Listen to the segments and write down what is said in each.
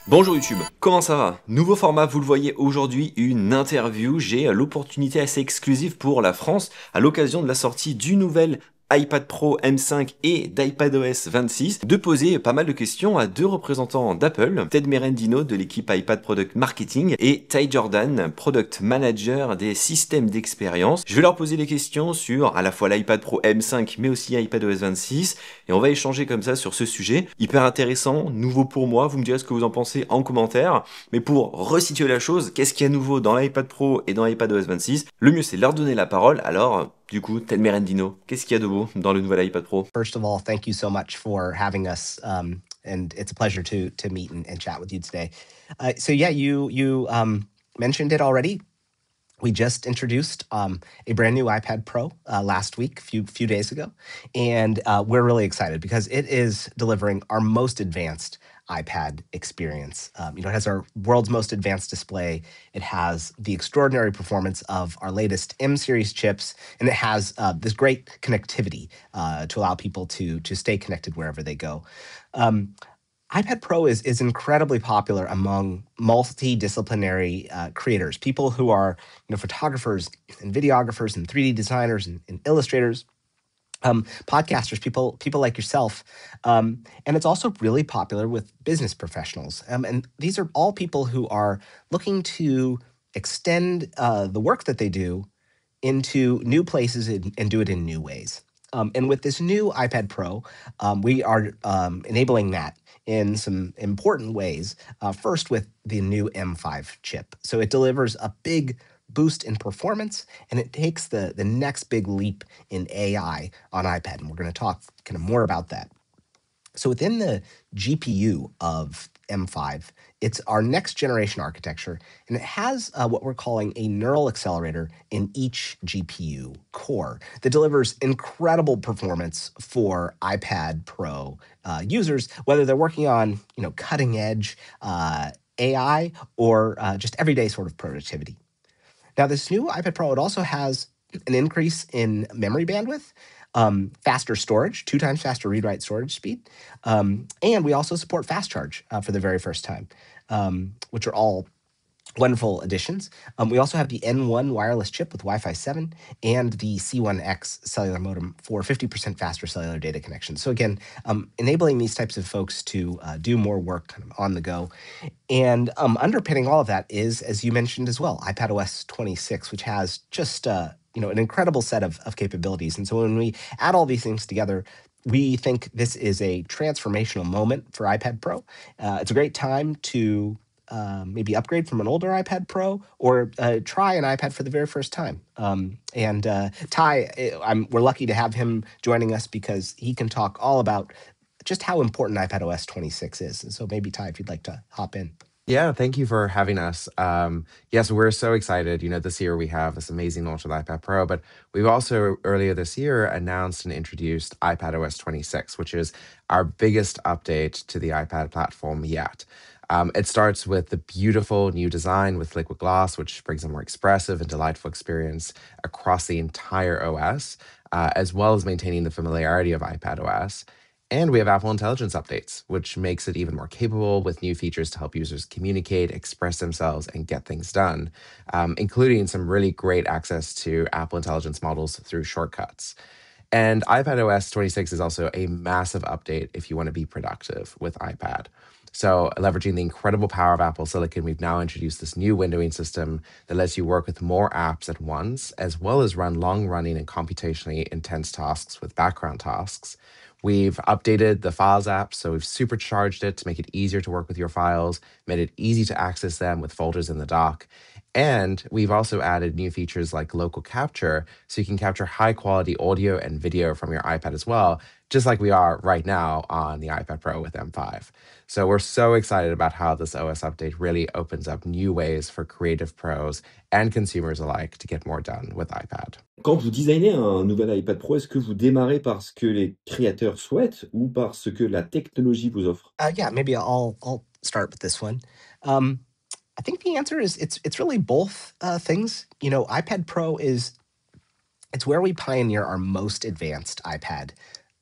Bonjour YouTube, comment ça va? Nouveau format, vous le voyez aujourd'hui, une interview. J'ai l'opportunité assez exclusive pour la France à l'occasion de la sortie du nouvel iPad Pro M5 et d'iPadOS 26 de poser pas mal de questions à deux représentants d'Apple, Ted Merendino de l'équipe iPad Product Marketing et Ty Jordan, Product Manager des systèmes d'expérience. Je vais leur poser des questions sur à la fois l'iPad Pro M5 mais aussi iPadOS 26 et on va échanger comme ça sur ce sujet. Hyper intéressant, nouveau pour moi, vous me direz ce que vous en pensez en commentaire. Mais pour resituer la chose, qu'est-ce qu'il y a nouveau dans l'iPad Pro et dans l'iPadOS 26? Le mieux c'est de leur donner la parole. Alors, du coup, Ted Merendino, qu'est-ce qu'il y a de beau dans le nouvel iPad Pro? First of all, thank you so much for having us, and it's a pleasure to meet and chat with you today. So yeah, you mentioned it already. We just introduced a brand new iPad Pro last week, few days ago, and we're really excited because it is delivering our most advanced iPad experience. It has our world's most advanced display. It has the extraordinary performance of our latest M series chips, and it has this great connectivity to allow people to stay connected wherever they go. Um, iPad Pro is incredibly popular among multidisciplinary creators, people who are photographers and videographers and 3D designers and illustrators, podcasters, people like yourself, and it's also really popular with business professionals. And these are all people who are looking to extend the work that they do into new places and do it in new ways. And with this new iPad Pro, we are enabling that in some important ways. First, with the new M5 chip. So it delivers a big boost in performance, and it takes the next big leap in AI on iPad. And we're going to talk kind of more about that. So within the GPU of M5, it's our next generation architecture, and it has what we're calling a neural accelerator in each GPU core that delivers incredible performance for iPad Pro users, whether they're working on cutting edge AI or just everyday sort of productivity. Now, this new iPad Pro, it also has an increase in memory bandwidth, faster storage, 2 times faster read-write storage speed, and we also support fast charge for the very first time, which are all wonderful additions. We also have the N1 wireless chip with Wi-Fi 7 and the C1X cellular modem for 50% faster cellular data connection. So again, enabling these types of folks to do more work kind of on the go. And underpinning all of that is, as you mentioned as well, iPadOS 26, which has just an incredible set of capabilities. And so when we add all these things together, we think this is a transformational moment for iPad Pro. It's a great time to maybe upgrade from an older iPad Pro or try an iPad for the very first time. And Ty, we're lucky to have him joining us because he can talk all about just how important iPadOS 26 is. And so maybe Ty, if you'd like to hop in. Yeah, thank you for having us. Yes, we're so excited. This year we have this amazing launch of the iPad Pro, but we've also earlier this year announced and introduced iPadOS 26, which is our biggest update to the iPad platform yet. It starts with the beautiful new design with liquid glass, which brings a more expressive and delightful experience across the entire OS, as well as maintaining the familiarity of iPadOS. And we have Apple Intelligence updates, which makes it even more capable with new features to help users communicate, express themselves, and get things done, including some really great access to Apple Intelligence models through shortcuts. And iPadOS 26 is also a massive update if you want to be productive with iPad. So, leveraging the incredible power of Apple Silicon, we've now introduced this new windowing system that lets you work with more apps at once, as well as run long running and computationally intense tasks with background tasks. We've updated the Files app, so we've supercharged it to make it easier to work with your files, made it easy to access them with folders in the dock. And we've also added new features like local capture, so you can capture high quality audio and video from your iPad as well, just like we are right now on the iPad Pro with M5. So we're so excited about how this OS update really opens up new ways for creative pros and consumers alike to get more done with iPad. Quand vous designez un nouvel iPad Pro, est-ce que vous démarrez par ce que les créateurs souhaitent ou par ce que la technologie vous offre? Yeah, maybe I'll start with this one. I think the answer is it's really both things. iPad Pro it's where we pioneer our most advanced iPad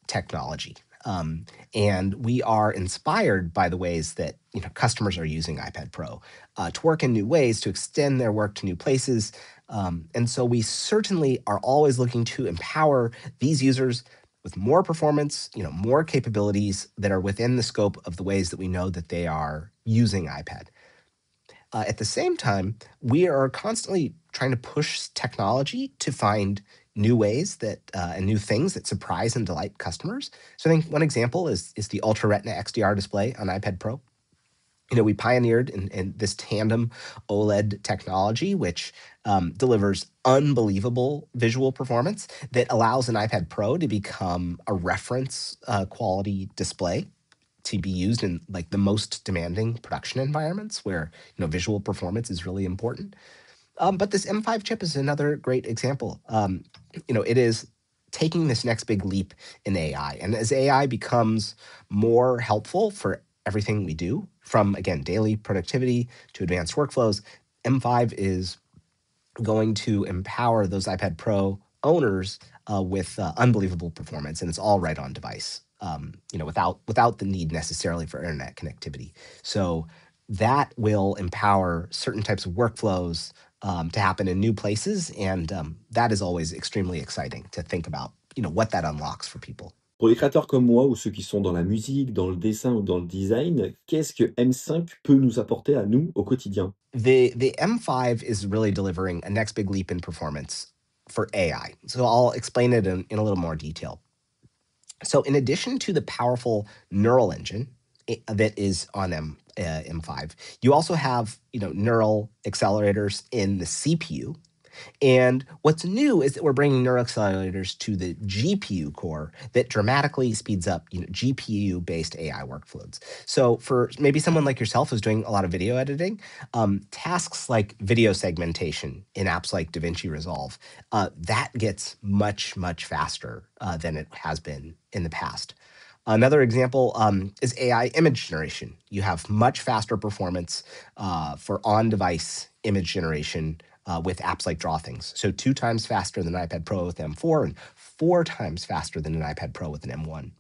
technology. And we are inspired by the ways that customers are using iPad Pro to work in new ways, to extend their work to new places. And so we certainly are always looking to empower these users with more performance, more capabilities that are within the scope of the ways that we know that they are using iPad. At the same time, we are constantly trying to push technology to find new ways that and new things that surprise and delight customers. So I think one example is the Ultra Retina XDR display on iPad Pro. We pioneered in this tandem OLED technology, which delivers unbelievable visual performance that allows an iPad Pro to become a reference quality display to be used in like the most demanding production environments where visual performance is really important. But this M5 chip is another great example. It is taking this next big leap in AI, and as AI becomes more helpful for everything we do, from again daily productivity to advanced workflows, M5 is going to empower those iPad Pro owners with unbelievable performance, and it's all right on device. Without the need necessarily for internet connectivity. So that will empower certain types of workflows to happen in new places, and that is always extremely exciting to think about. What that unlocks for people. Pour les créateurs comme moi ou ceux qui sont dans la musique, dans le dessin ou dans le design, qu'est-ce que M5 peut nous apporter à nous au quotidien? The M5 is really delivering a next big leap in performance for AI. So I'll explain it in a little more detail. So in addition to the powerful neural engine that is on M5, you also have neural accelerators in the CPU. And what's new is that we're bringing neural accelerators to the GPU core that dramatically speeds up GPU-based AI workflows. So for maybe someone like yourself who's doing a lot of video editing, tasks like video segmentation in apps like DaVinci Resolve, that gets much, much faster than it has been in the past. Another example is AI image generation. You have much faster performance for on-device image generation with apps like DrawThings. So 2 times faster than an iPad Pro with M4 and 4 times faster than an iPad Pro with an M1.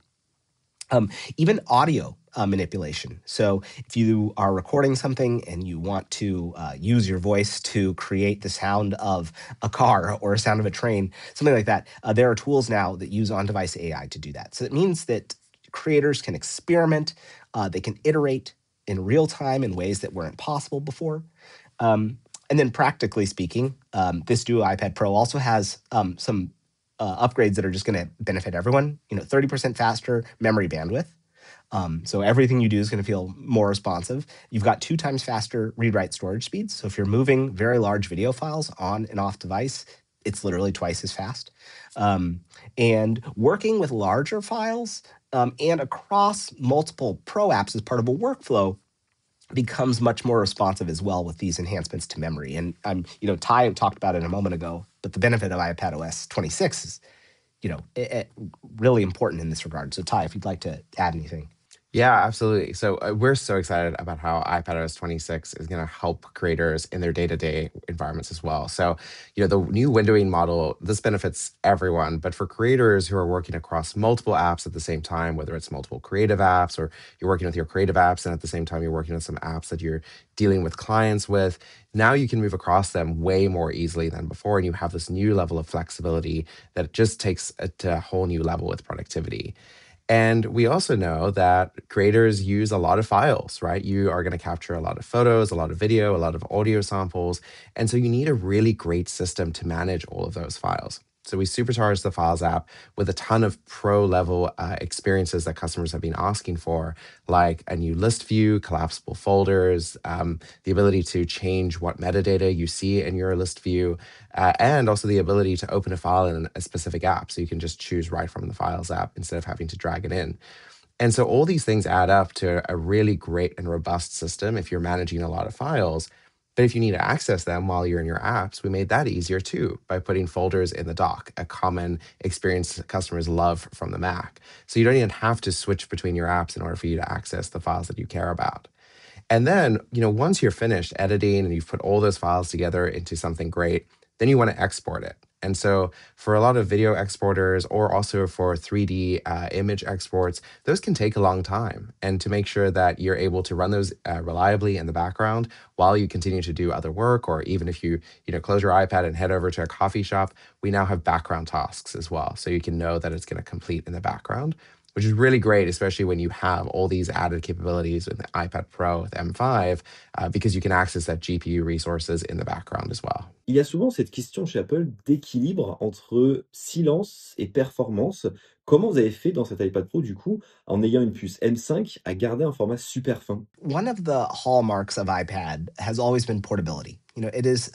Even audio manipulation. So if you are recording something and you want to use your voice to create the sound of a car or a sound of a train, something like that, there are tools now that use on-device AI to do that. So it means that creators can experiment, they can iterate in real time in ways that weren't possible before. And then practically speaking, this Duo iPad Pro also has some upgrades that are just going to benefit everyone. 30% faster memory bandwidth. So everything you do is going to feel more responsive. You've got 2 times faster read-write storage speeds. So if you're moving very large video files on and off device, it's literally twice as fast. And working with larger files and across multiple Pro apps as part of a workflow becomes much more responsive as well with these enhancements to memory. And Ty talked about it a moment ago, but the benefit of iPadOS 26 is, really important in this regard. So Ty, if you'd like to add anything. Yeah, absolutely. So we're so excited about how iPadOS 26 is going to help creators in their day-to-day environments as well. So, the new windowing model, this benefits everyone, but for creators who are working across multiple apps at the same time, whether it's multiple creative apps or you're working with your creative apps and at the same time you're working with some apps that you're dealing with clients with, now you can move across them way more easily than before, and you have this new level of flexibility that just takes it to a whole new level with productivity. And we also know that creators use a lot of files, right? You are going to capture a lot of photos, a lot of video, a lot of audio samples. And so you need a really great system to manage all of those files. So we supercharged the Files app with a ton of pro-level experiences that customers have been asking for, like a new list view, collapsible folders, the ability to change what metadata you see in your list view, and also the ability to open a file in a specific app. So you can just choose right from the Files app instead of having to drag it in. And so all these things add up to a really great and robust system if you're managing a lot of files. But if you need to access them while you're in your apps, we made that easier too by putting folders in the dock, a common experience customers love from the Mac. So you don't even have to switch between your apps in order for you to access the files that you care about. And then, once you're finished editing and you've put all those files together into something great, then you want to export it. And so for a lot of video exporters or also for 3D image exports, those can take a long time. And to make sure that you're able to run those reliably in the background while you continue to do other work, or even if you close your iPad and head over to a coffee shop, we now have background tasks as well. So you can know that it's going to complete in the background, which is really great, especially when you have all these added capabilities with the iPad Pro with M5, because you can access that GPU resources in the background as well. Il y a souvent cette question chez Apple d'équilibre entre silence et performance. Comment vous avez fait dans cet iPad Pro, du coup, en ayant une puce M5, à garder un format super fin? One of the hallmarks of iPad has always been portability. It is,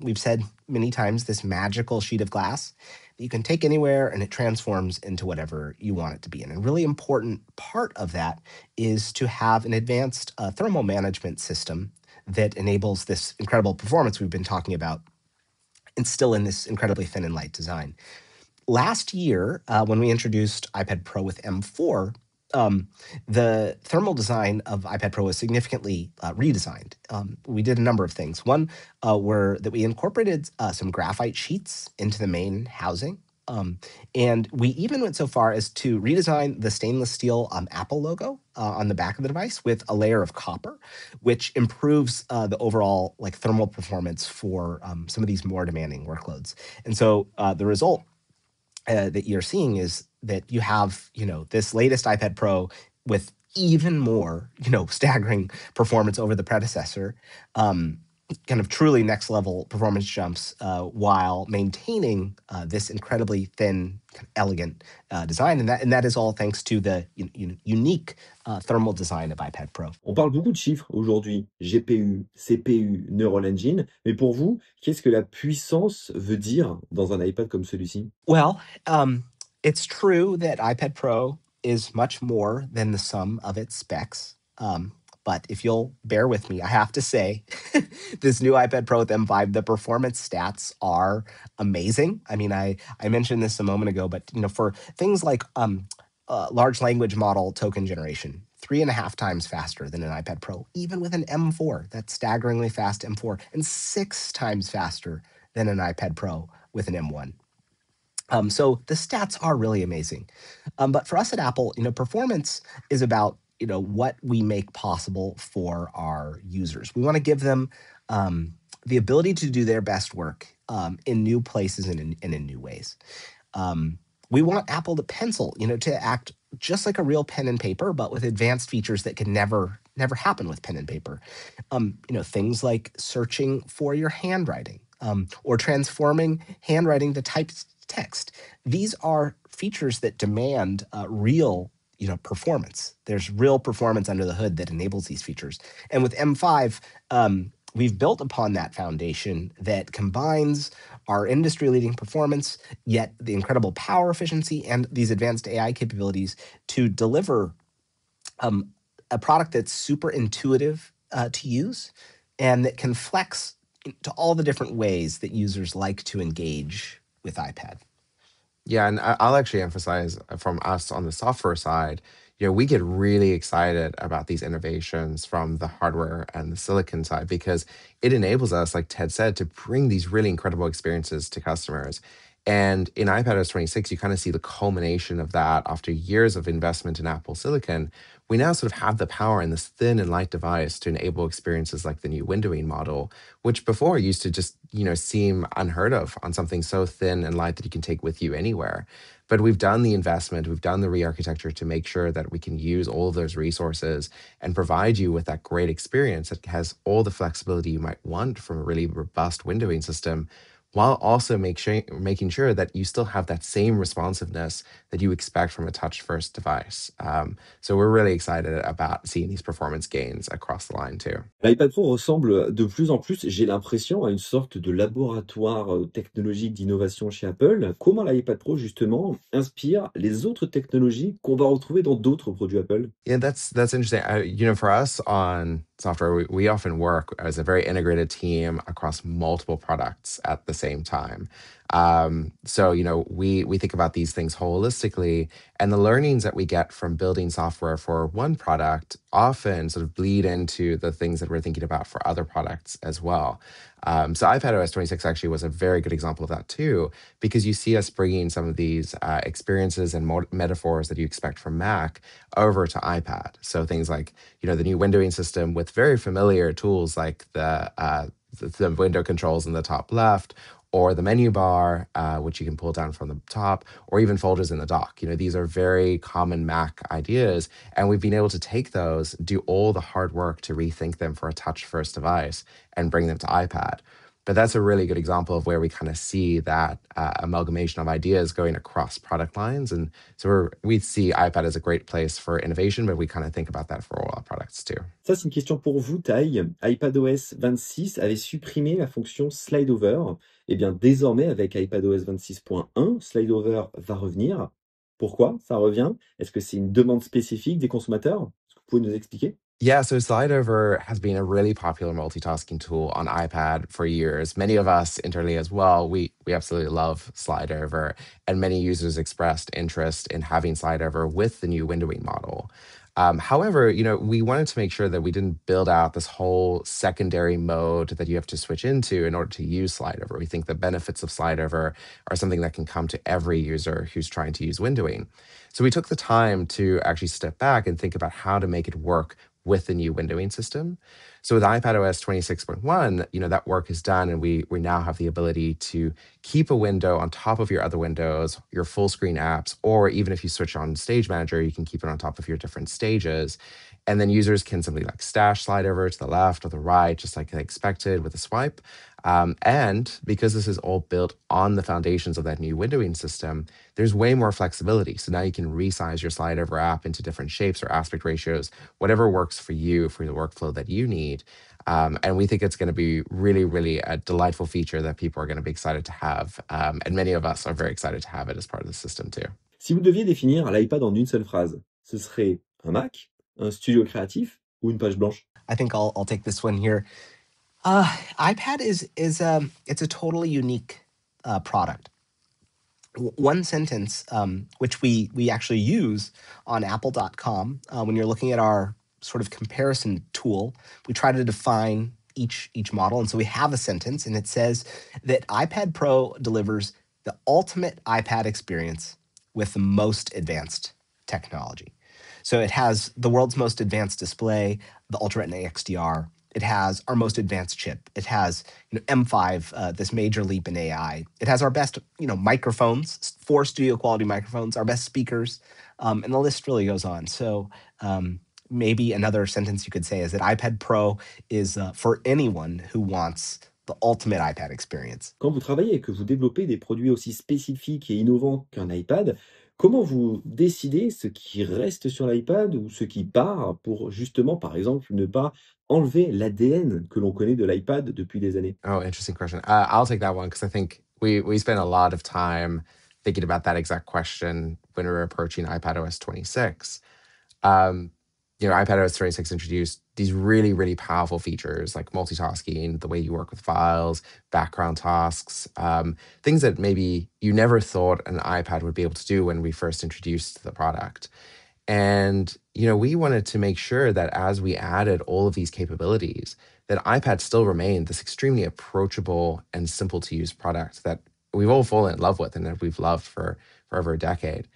we've said many times, this magical sheet of glass that you can take anywhere and it transforms into whatever you want it to be. And a really important part of that is to have an advanced thermal management system that enables this incredible performance we've been talking about and still in this incredibly thin and light design. Last year, when we introduced iPad Pro with M4, the thermal design of iPad Pro was significantly redesigned. We did a number of things. One were that we incorporated some graphite sheets into the main housing. And we even went so far as to redesign the stainless steel Apple logo on the back of the device with a layer of copper, which improves the overall thermal performance for some of these more demanding workloads. And so the result that you're seeing is that you have, this latest iPad Pro with even more, staggering performance over the predecessor, kind of truly next level performance jumps while maintaining this incredibly thin, elegant design. And that is all thanks to the unique thermal design of iPad Pro. On parle beaucoup de chiffres aujourd'hui, GPU, CPU, Neural Engine, mais pour vous, qu'est-ce que la puissance veut dire dans un iPad comme celui-ci? Well, it's true that iPad Pro is much more than the sum of its specs. But if you'll bear with me, I have to say, this new iPad Pro with M5, the performance stats are amazing. I mean, I mentioned this a moment ago, but for things like large language model token generation, 3.5 times faster than an iPad Pro, even with an M4, that's staggeringly fast M4, and 6 times faster than an iPad Pro with an M1. So the stats are really amazing. But for us at Apple, performance is about what we make possible for our users. We want to give them the ability to do their best work in new places and in new ways. We want Apple Pencil, to act just like a real pen and paper, but with advanced features that can never happen with pen and paper. Things like searching for your handwriting or transforming handwriting to typed text. These are features that demand real performance. There's real performance under the hood that enables these features. And with M5, we've built upon that foundation that combines our industry-leading performance, yet the incredible power efficiency and these advanced AI capabilities to deliver a product that's super intuitive to use and that can flex to all the different ways that users like to engage with iPad. Yeah, and I'll actually emphasize from us on the software side, we get really excited about these innovations from the hardware and the silicon side because it enables us, like Ted said, to bring these really incredible experiences to customers. And in iPadOS 26, you kind of see the culmination of that after years of investment in Apple Silicon. We now sort of have the power in this thin and light device to enable experiences like the new windowing model, which before used to just, seem unheard of on something so thin and light that you can take with you anywhere. But we've done the investment, we've done the re-architecture to make sure that we can use all of those resources and provide you with that great experience that has all the flexibility you might want from a really robust windowing system, while also making sure that you still have that same responsiveness that you expect from a touch-first device. So we're really excited about seeing these performance gains across the line too. L'iPad Pro ressemble de plus en plus, j'ai l'impression, à une sorte de laboratoire technologique d'innovation chez Apple. Comment l'iPad Pro, justement, inspire les autres technologies qu'on va retrouver dans d'autres produits Apple? Yeah, that's interesting. For us on software, we often work as a very integrated team across multiple products at the same time. So, we think about these things holistically, and the learnings that we get from building software for one product often sort of bleed into the things that we're thinking about for other products as well. So iPadOS 26 actually was a very good example of that too, because you see us bringing some of these experiences and metaphors that you expect from Mac over to iPad. So things like, the new windowing system with very familiar tools like the window controls in the top left, or the menu bar, which you can pull down from the top, or even folders in the dock. These are very common Mac ideas, and we've been able to take those, do all the hard work to rethink them for a touch-first device, and bring them to iPad. But that's a really good example of where we kind of see that amalgamation of ideas going across product lines. And so we see iPad as a great place for innovation, but we kind of think about that for all our products too. Ça, c'est une question pour vous, Tai. iPadOS 26 avait supprimé la fonction Slide Over. Eh bien, désormais, avec iPadOS 26.1, Slide Over va revenir. Pourquoi ça revient? Est-ce que c'est une demande spécifique des consommateurs? Est-ce que vous pouvez nous expliquer? Yeah, so SlideOver has been a really popular multitasking tool on iPad for years. Many of us internally as well, we absolutely love SlideOver, and many users expressed interest in having SlideOver with the new windowing model. However, we wanted to make sure that we didn't build out this whole secondary mode that you have to switch into in order to use SlideOver. We think the benefits of SlideOver are something that can come to every user who's trying to use windowing. So we took the time to actually step back and think about how to make it work with the new windowing system. So with iPadOS 26.1, that work is done, and we now have the ability to keep a window on top of your other windows, your full screen apps, or even if you switch on Stage Manager, you can keep it on top of your different stages. And then users can simply stash slide over to the left or the right, just like they expected with a swipe. And because this is all built on the foundations of that new windowing system, there's way more flexibility. So now you can resize your slide over app into different shapes or aspect ratios, whatever works for you for the workflow that you need. And we think it's going to be really, really a delightful feature that people are going to be excited to have. And many of us are very excited to have it as part of the system too. Si vous deviez définir l'iPad en une seule phrase, ce serait un Mac, un studio créatif ou une page blanche? I think I'll take this one here. iPad is it's a totally unique product. One sentence, which we actually use on Apple.com when you're looking at our sort of comparison tool, we try to define each model, and so we have a sentence, and it says that iPad Pro delivers the ultimate iPad experience with the most advanced technology. So it has the world's most advanced display, the Ultra Retina XDR. It has our most advanced chip. It has M5, this major leap in AI. It has our best microphones, 4 studio quality microphones, our best speakers, and the list really goes on. So maybe another sentence you could say is that iPad Pro is for anyone who wants the ultimate iPad experience. Quand vous travaillez et que vous développez des produits aussi spécifiques et innovants qu'un iPad, comment vous décidez ce qui reste sur l'iPad ou ce qui part pour justement, par exemple, ne pas enlever l'ADN que l'on connaît de l'iPad depuis des années? Oh, interesting question. I'll take that one because I think we spent a lot of time thinking about that exact question when we were approaching iPadOS 26. iPadOS 26 introduced these really, really powerful features like multitasking, the way you work with files, background tasks, things that maybe you never thought an iPad would be able to do when we first introduced the product. And, we wanted to make sure that as we added all of these capabilities, that iPad still remained this extremely approachable and simple to use product that we've all fallen in love with and that we've loved for over a decade.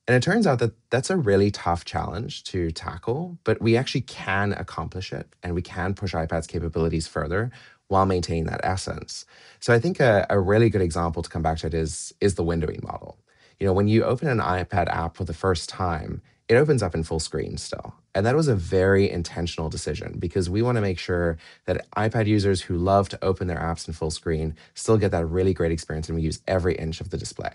And it turns out that that's a really tough challenge to tackle, but we actually can accomplish it, and we can push iPad's capabilities further while maintaining that essence. So I think a really good example to come back to it is the windowing model. When you open an iPad app for the first time, it opens up in full screen still. And that was a very intentional decision because we want to make sure that iPad users who love to open their apps in full screen still get that really great experience, and we use every inch of the display.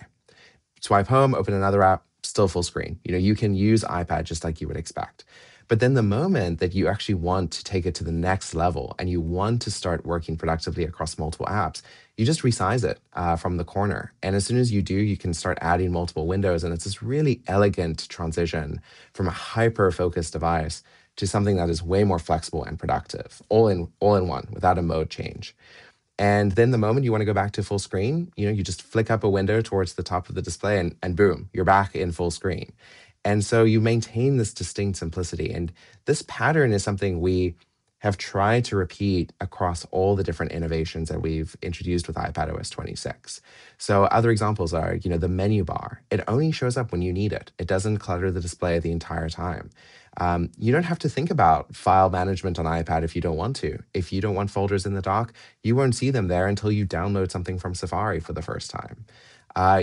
Swipe home, open another app, still full screen. You can use iPad just like you would expect. But then the moment that you actually want to take it to the next level and you want to start working productively across multiple apps, you just resize it from the corner. And as soon as you do, you can start adding multiple windows. And it's this really elegant transition from a hyper-focused device to something that is way more flexible and productive, all in one, without a mode change. And then the moment you want to go back to full screen, you just flick up a window towards the top of the display and boom, you're back in full screen. And so you maintain this distinct simplicity. And this pattern is something we have tried to repeat across all the different innovations that we've introduced with iPadOS 26. So other examples are, the menu bar. It only shows up when you need it. It doesn't clutter the display the entire time. You don't have to think about file management on iPad if you don't want to. If you don't want folders in the dock, you won't see them there until you download something from Safari for the first time.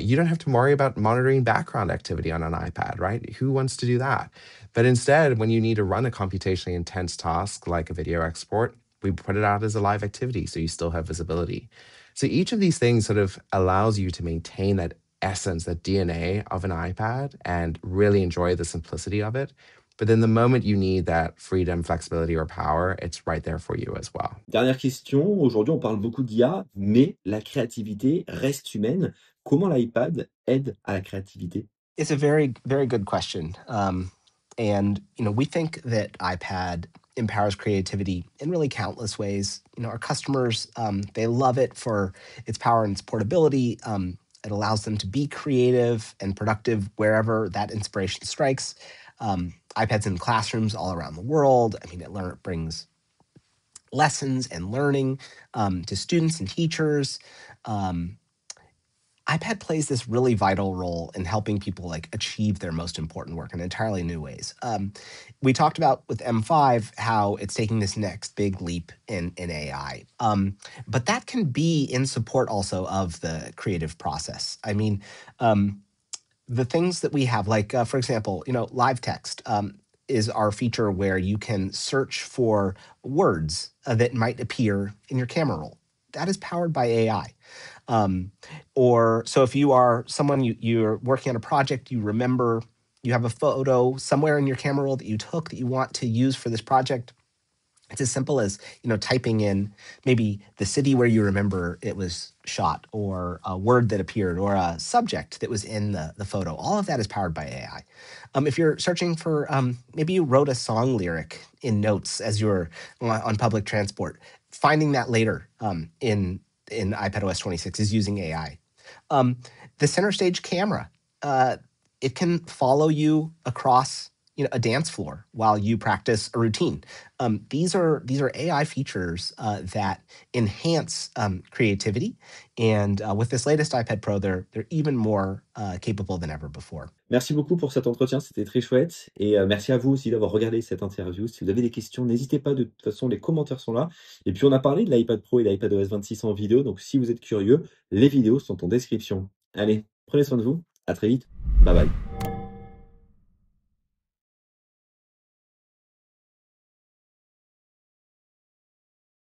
You don't have to worry about monitoring background activity on an iPad, right? Who wants to do that? But instead, when you need to run a computationally intense task like a video export, we put it out as a live activity so you still have visibility. So each of these things sort of allows you to maintain that essence, that DNA of an iPad and really enjoy the simplicity of it. But then the moment you need that freedom, flexibility, or power, it's right there for you as well. Dernière question, aujourd'hui on parle beaucoup d'IA, mais la créativité reste humaine. Comment l'iPad aide à la créativité? It's a very, very good question. And we think that iPad empowers creativity in really countless ways. Our customers, they love it for its power and its portability. It allows them to be creative and productive wherever that inspiration strikes. iPads in classrooms all around the world. I mean, it brings lessons and learning to students and teachers. iPad plays this really vital role in helping people achieve their most important work in entirely new ways. We talked about with M5 how it's taking this next big leap in AI. But that can be in support also of the creative process. I mean, the things that we have, for example, live text is our feature where you can search for words that might appear in your camera roll. That is powered by AI. Or so if you are someone, you're working on a project, you remember you have a photo somewhere in your camera roll that you took that you want to use for this project. It's as simple as typing in maybe the city where you remember it was shot, or a word that appeared, or a subject that was in the photo. All of that is powered by AI. If you're searching for, maybe you wrote a song lyric in notes as you're on public transport, finding that later in iPadOS 26 is using AI. The center stage camera, it can follow you across a dance floor while you practice a routine. These are AI features that enhance creativity, and with this latest iPad Pro, they're even more capable than ever before. Merci beaucoup pour cet entretien, c'était très chouette. Et merci à vous aussi d'avoir regardé cette interview. Si vous avez des questions, n'hésitez pas, de toute façon, les commentaires sont là. Et puis on a parlé de l'iPad Pro et de l'iPadOS 26 en vidéo, donc si vous êtes curieux, les vidéos sont en description. Allez, prenez soin de vous, à très vite, bye bye.